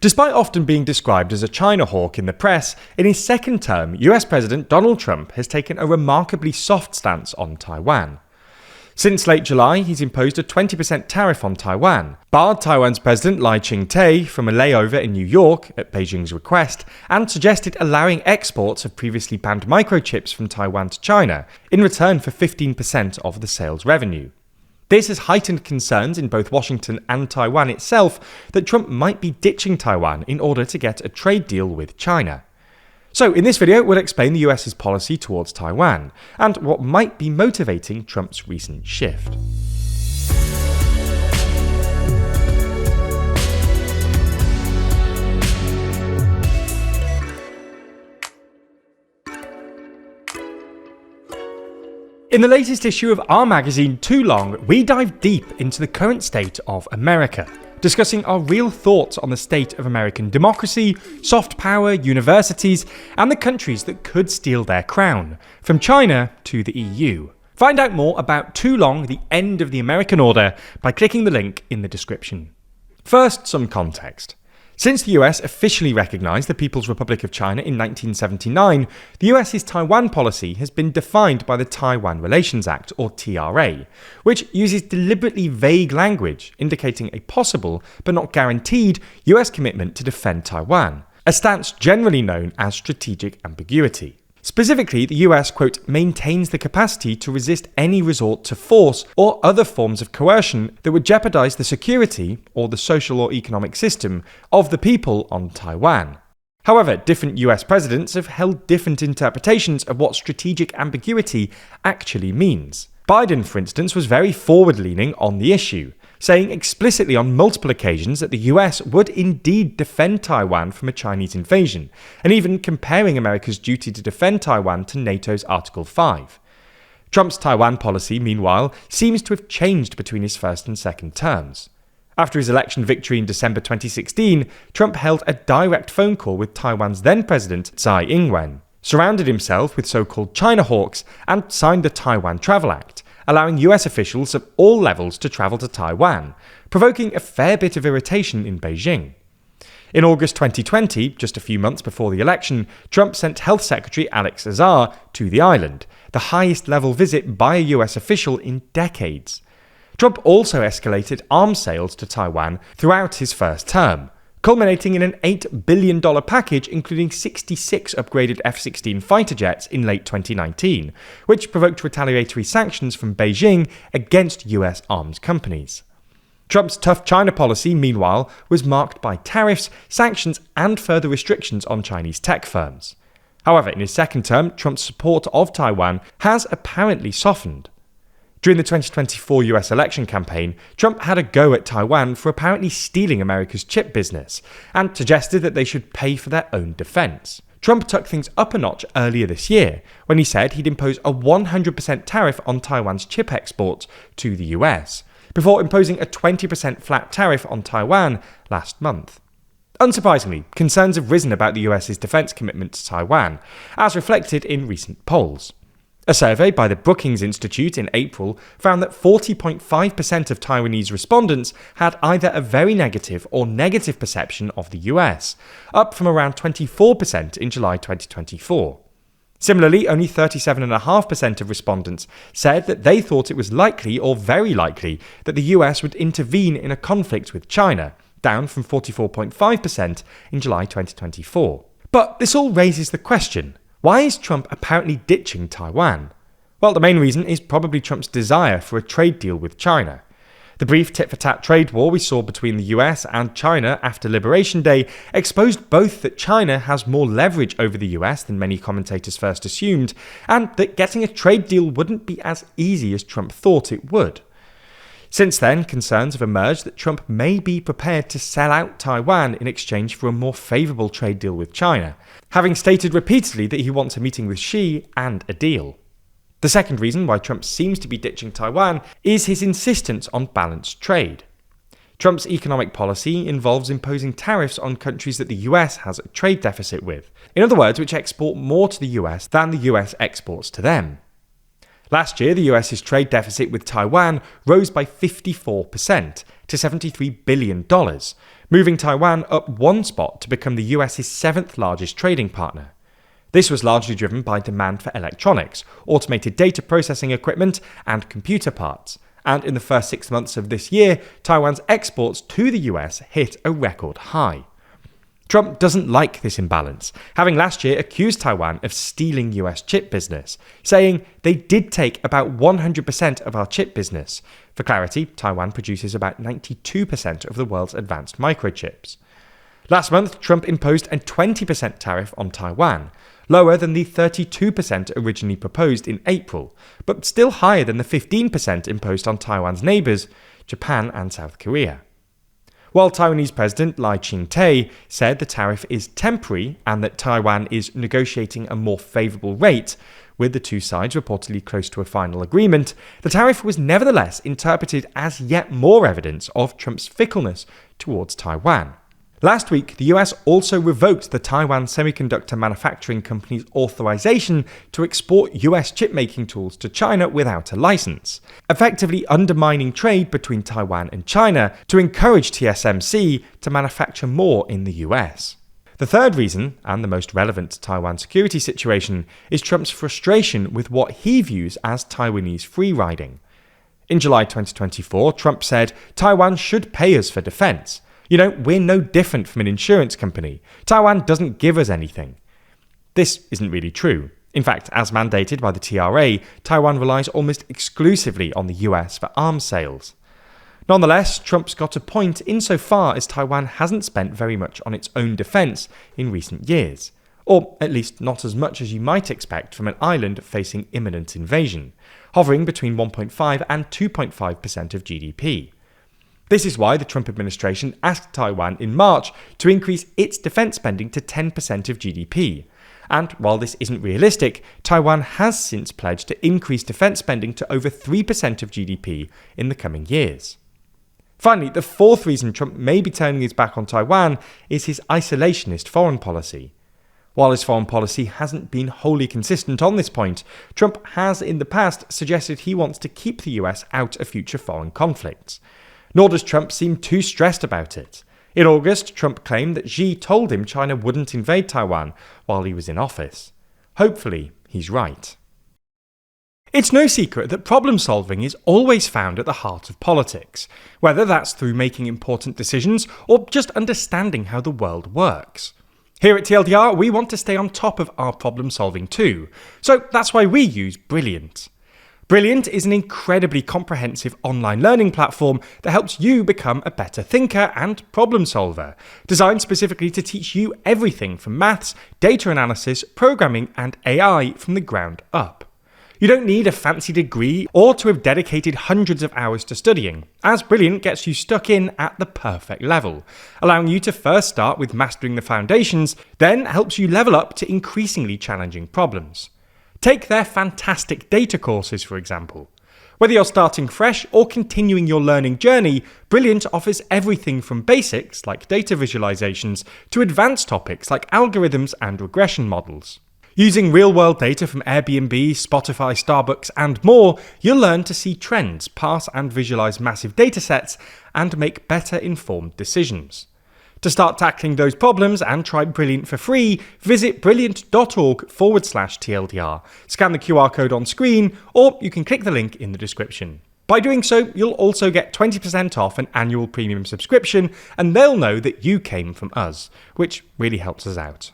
Despite often being described as a China hawk in the press, in his second term, US President Donald Trump has taken a remarkably soft stance on Taiwan. Since late July, he's imposed a 20% tariff on Taiwan, barred Taiwan's President Lai Ching-te from a layover in New York at Beijing's request, and suggested allowing exports of previously banned microchips from Taiwan to China in return for 15% of the sales revenue. This has heightened concerns in both Washington and Taiwan itself that Trump might be ditching Taiwan in order to get a trade deal with China. So in this video, we'll explain the US's policy towards Taiwan and what might be motivating Trump's recent shift. In the latest issue of our magazine, Too Long, we dive deep into the current state of America, discussing our real thoughts on the state of American democracy, soft power, universities, and the countries that could steal their crown, from China to the EU. Find out more about Too Long, the End of the American Order, by clicking the link in the description. First, some context. Since the US officially recognised the People's Republic of China in 1979, the US's Taiwan policy has been defined by the Taiwan Relations Act, or TRA, which uses deliberately vague language indicating a possible, but not guaranteed, US commitment to defend Taiwan, a stance generally known as strategic ambiguity. Specifically, the US, quote, maintains the capacity to resist any resort to force or other forms of coercion that would jeopardize the security or the social or economic system of the people on Taiwan. However, different US presidents have held different interpretations of what strategic ambiguity actually means. Biden, for instance, was very forward-leaning on the issue, saying explicitly on multiple occasions that the US would indeed defend Taiwan from a Chinese invasion, and even comparing America's duty to defend Taiwan to NATO's Article 5. Trump's Taiwan policy, meanwhile, seems to have changed between his first and second terms. After his election victory in December 2016, Trump held a direct phone call with Taiwan's then-president Tsai Ing-wen, surrounded himself with so-called China hawks, and signed the Taiwan Travel Act, allowing US officials of all levels to travel to Taiwan, provoking a fair bit of irritation in Beijing. In August 2020, just a few months before the election, Trump sent Health Secretary Alex Azar to the island, the highest-level visit by a US official in decades. Trump also escalated arms sales to Taiwan throughout his first term, culminating in an $8 billion package including 66 upgraded F-16 fighter jets in late 2019, which provoked retaliatory sanctions from Beijing against US arms companies. Trump's tough China policy, meanwhile, was marked by tariffs, sanctions, and further restrictions on Chinese tech firms. However, in his second term, Trump's support of Taiwan has apparently softened. During the 2024 US election campaign, Trump had a go at Taiwan for apparently stealing America's chip business, and suggested that they should pay for their own defense. Trump took things up a notch earlier this year, when he said he'd impose a 100% tariff on Taiwan's chip exports to the US, before imposing a 20% flat tariff on Taiwan last month. Unsurprisingly, concerns have risen about the US's defense commitment to Taiwan, as reflected in recent polls. A survey by the Brookings Institute in April found that 40.5% of Taiwanese respondents had either a very negative or negative perception of the US, up from around 24% in July 2024. Similarly, only 37.5% of respondents said that they thought it was likely or very likely that the US would intervene in a conflict with China, down from 44.5% in July 2024. But this all raises the question: why is Trump apparently ditching Taiwan? Well, the main reason is probably Trump's desire for a trade deal with China. The brief tit-for-tat trade war we saw between the US and China after Liberation Day exposed both that China has more leverage over the US than many commentators first assumed, and that getting a trade deal wouldn't be as easy as Trump thought it would. Since then, concerns have emerged that Trump may be prepared to sell out Taiwan in exchange for a more favourable trade deal with China, having stated repeatedly that he wants a meeting with Xi and a deal. The second reason why Trump seems to be ditching Taiwan is his insistence on balanced trade. Trump's economic policy involves imposing tariffs on countries that the US has a trade deficit with, in other words, which export more to the US than the US exports to them. Last year, the US's trade deficit with Taiwan rose by 54% to $73 billion, moving Taiwan up one spot to become the US's seventh largest trading partner. This was largely driven by demand for electronics, automated data processing equipment, and computer parts. And in the first 6 months of this year, Taiwan's exports to the US hit a record high. Trump doesn't like this imbalance, having last year accused Taiwan of stealing US chip business, saying they did take about 100% of our chip business. For clarity, Taiwan produces about 92% of the world's advanced microchips. Last month, Trump imposed a 20% tariff on Taiwan, lower than the 32% originally proposed in April, but still higher than the 15% imposed on Taiwan's neighbours, Japan and South Korea. While Taiwanese President Lai Ching-te said the tariff is temporary and that Taiwan is negotiating a more favourable rate, with the two sides reportedly close to a final agreement, the tariff was nevertheless interpreted as yet more evidence of Trump's fickleness towards Taiwan. Last week, the US also revoked the Taiwan Semiconductor Manufacturing Company's authorization to export US chip-making tools to China without a license, effectively undermining trade between Taiwan and China to encourage TSMC to manufacture more in the US. The third reason, and the most relevant to Taiwan's security situation, is Trump's frustration with what he views as Taiwanese free-riding. In July 2024, Trump said, "Taiwan should pay us for defense. You know, we're no different from an insurance company. Taiwan doesn't give us anything." This isn't really true. In fact, as mandated by the TRA, Taiwan relies almost exclusively on the US for arms sales. Nonetheless, Trump's got a point insofar as Taiwan hasn't spent very much on its own defence in recent years, or at least not as much as you might expect from an island facing imminent invasion, hovering between 1.5 and 2.5% of GDP. This is why the Trump administration asked Taiwan in March to increase its defence spending to 10% of GDP. And while this isn't realistic, Taiwan has since pledged to increase defence spending to over 3% of GDP in the coming years. Finally, the fourth reason Trump may be turning his back on Taiwan is his isolationist foreign policy. While his foreign policy hasn't been wholly consistent on this point, Trump has in the past suggested he wants to keep the US out of future foreign conflicts. Nor does Trump seem too stressed about it. In August, Trump claimed that Xi told him China wouldn't invade Taiwan while he was in office. Hopefully, he's right. It's no secret that problem solving is always found at the heart of politics, whether that's through making important decisions or just understanding how the world works. Here at TLDR, we want to stay on top of our problem solving too, so that's why we use Brilliant. Brilliant is an incredibly comprehensive online learning platform that helps you become a better thinker and problem solver, designed specifically to teach you everything from maths, data analysis, programming, and AI from the ground up. You don't need a fancy degree or to have dedicated hundreds of hours to studying, as Brilliant gets you stuck in at the perfect level, allowing you to first start with mastering the foundations, then helps you level up to increasingly challenging problems. Take their fantastic data courses, for example. Whether you're starting fresh or continuing your learning journey, Brilliant offers everything from basics, like data visualizations, to advanced topics like algorithms and regression models. Using real-world data from Airbnb, Spotify, Starbucks, and more, you'll learn to see trends, parse and visualize massive datasets, and make better informed decisions. To start tackling those problems and try Brilliant for free, visit brilliant.org/TLDR, scan the QR code on screen, or you can click the link in the description. By doing so, you'll also get 20% off an annual premium subscription, and they'll know that you came from us, which really helps us out.